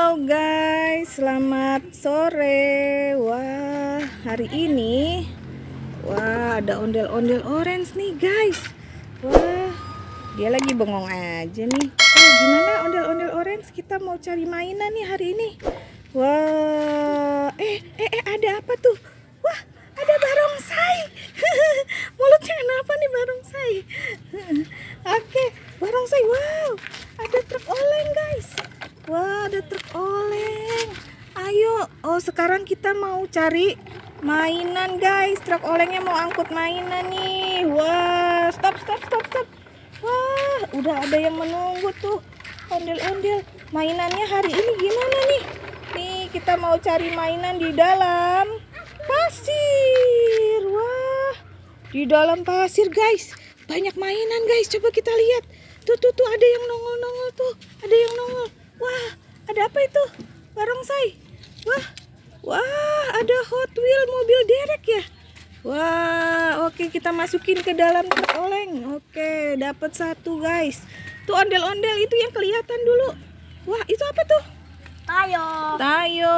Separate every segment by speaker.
Speaker 1: Halo guys, selamat sore. Wah, hari ini ada ondel-ondel orange nih guys. Wah, dia lagi bengong aja nih. Gimana ondel-ondel orange? Kita mau cari mainan nih hari ini. Wah, ada apa tuh? Wah, ada barongsai. Mulutnya kenapa nih barongsai? Oke, barongsai. Wow, ada truk oleng guys. Wah, ada truk oleng. Ayo, sekarang kita mau cari mainan guys. Truk olengnya mau angkut mainan nih. Wah, stop. Wah, udah ada yang menunggu tuh. Ondel-ondel. Mainannya hari ini gimana nih? Nih, kita mau cari mainan di dalam pasir. Wah, di dalam pasir guys. Banyak mainan guys. Coba kita lihat. Tuh ada yang nongol tuh. Ada yang nongol. Wah, ada apa itu? Barongsai. Wah, ada Hot Wheel mobil derek ya. Wah, oke, kita masukin ke dalam truk oleng. Oke, dapat satu guys. Tuh ondel-ondel itu yang kelihatan dulu. Wah, itu apa tuh? Tayo.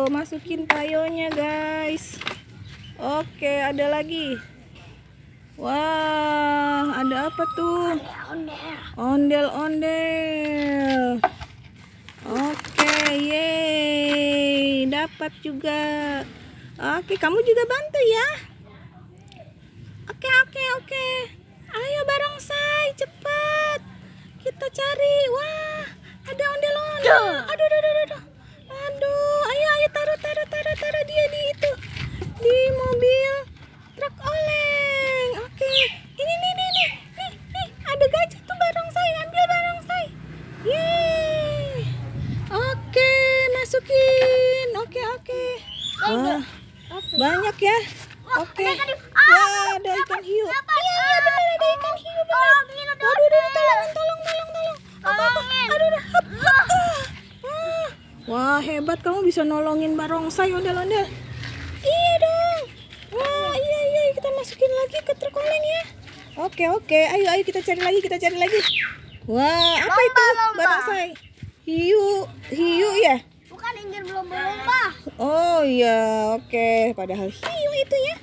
Speaker 1: Masukin tayonya guys. Oke, ada lagi. Wah, ada apa tuh? Ondel-ondel. Oke, yeay, dapat juga. Oke, kamu juga bantu ya. Oke. Ayo barongsai, cepat. Kita cari. Wah, ada ondel-ondel. Aduh, ayo taruh dia di itu. Di mobil truk oleng. Oke. Ini nih. Ada gajah tuh barongsai, ambil barongsai. Yeay. Oke, masukin. Oke. Wah, banyak ya. Oke. Wah, ada ikan hiu. Iya, benar ada ikan hiu benar. Waduh, tolong. Aduh. Wah, hebat kamu bisa nolongin barongsai ondel-ondel. Iya dong. Wah, iya, kita masukin lagi ke truk oleng ya. Oke. Ayo kita cari lagi. Wah, apa itu? Barongsai. Hiu ya?
Speaker 2: Bukan, Inggir belum berlomba.
Speaker 1: Oh iya, oke. Padahal hiu itu ya.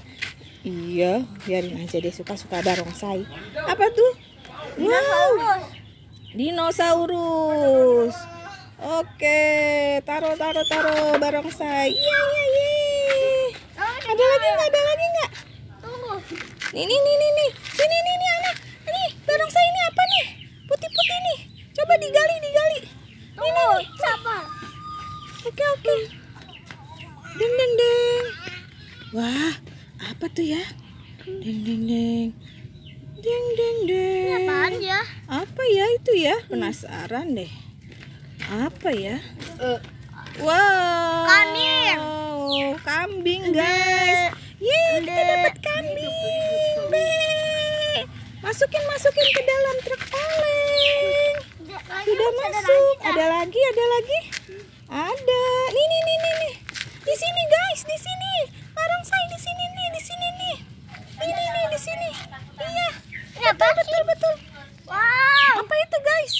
Speaker 1: Iya, biarin aja deh, suka-suka barongsai. Apa tuh? Wow, dinosaurus. Oke, taruh barongsai. Iya. Ada lagi nggak?
Speaker 2: Tunggu.
Speaker 1: Nih. Sini anak. Nih, barongsai ini apa nih? Putih-putih nih. Coba digali.
Speaker 2: Tunggu, sabar.
Speaker 1: Oke. Deng. Wah, apa tuh ya? Deng.
Speaker 2: Ini apaan ya?
Speaker 1: Apa ya itu ya? Penasaran deh. Apa ya? Wow. Kambing guys. Yeay, kita dapat kambing. Masukin ke dalam truk oleng. Sudah masuk. Ada lagi. Ada. Nih. Di sini guys, di sini. Barongsai di sini nih. Ini di sini. Iya.
Speaker 2: Ini apa?
Speaker 1: Betul.
Speaker 2: Wow.
Speaker 1: Apa itu guys?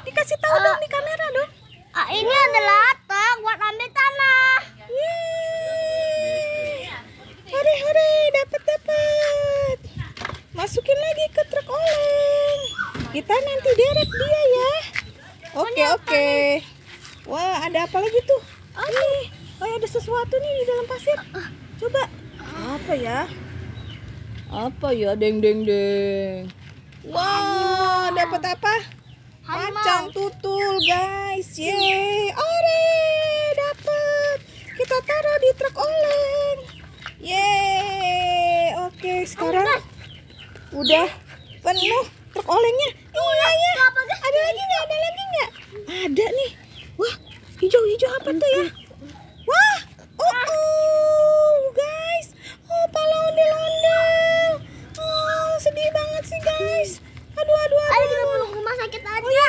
Speaker 1: Dikasih tahu dong di kamera dong.
Speaker 2: Ini adalah truk buat ambil tanah.
Speaker 1: Yeay. Hore, dapat. Masukin lagi ke truk oleng. Kita nanti derek dia ya. Oke. Wah, ada apa lagi tuh? Nih, ada sesuatu nih di dalam pasir. Coba. Apa ya? Deng. Wah, dapat apa? Macan tutul guys. Yeay. Dapat. Kita taruh di truk oleng. Yeay. Oke, sekarang udah penuh truk olengnya. Iya. Ada lagi nggak? Ada nih. Wah, hijau apa tuh ya? Wah, guys. Pala ondel-ondel. Sedih banget sih guys. Aduh.
Speaker 2: Ayo kita pulang ke rumah sakit aja.
Speaker 1: Iya,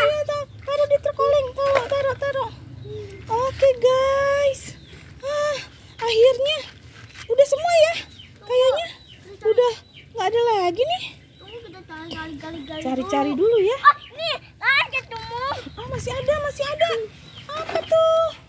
Speaker 1: taruh di truk oleng. Taruh. Oke guys. Akhirnya udah semua ya. Kayaknya udah nggak ada lagi nih.
Speaker 2: Tunggu, kita gali.
Speaker 1: Cari dulu ya.
Speaker 2: Nih, ada tuh.
Speaker 1: Masih ada. Apa tuh?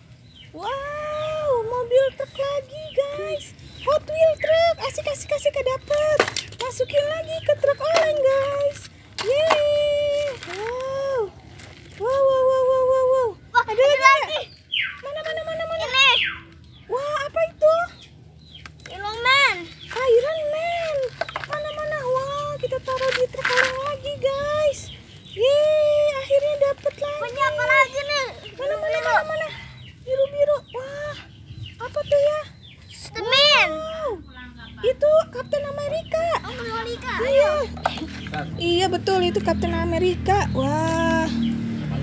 Speaker 1: itu Captain Amerika. Wah,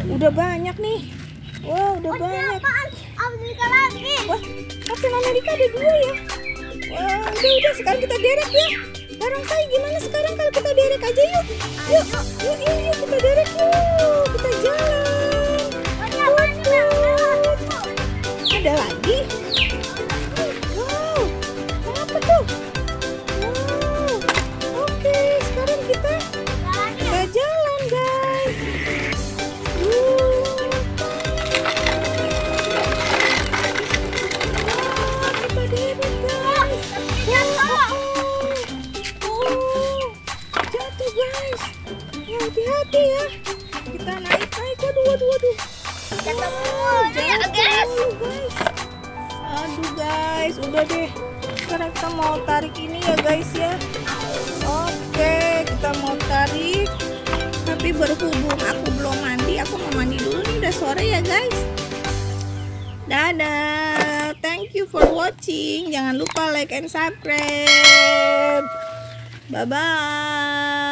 Speaker 1: udah banyak nih. Wah, udah banyak.
Speaker 2: Amerika lagi.
Speaker 1: Wah, Captain Amerika ada 2 ya. Wah, udah sekarang kita derek ya. Barongsai gimana sekarang kalau kita derek aja yuk. Yuk kita derek yuk. Kita jalan. Ada lagi. Wow, apa tuh? Wow, oke, sekarang kita jalan guys. Kita derek guys. Jatuh guys. Ya, hati-hati ya. Kita naik. Waduh. Jatuh guys. Aduh guys, udah deh. Sekarang kita mau tarik ini ya guys ya. Oke, kita mau tarik. Tapi berhubung aku belum mandi, aku mau mandi dulu nih, udah sore ya guys. Dadah. Thank you for watching. Jangan lupa like and subscribe. Bye bye.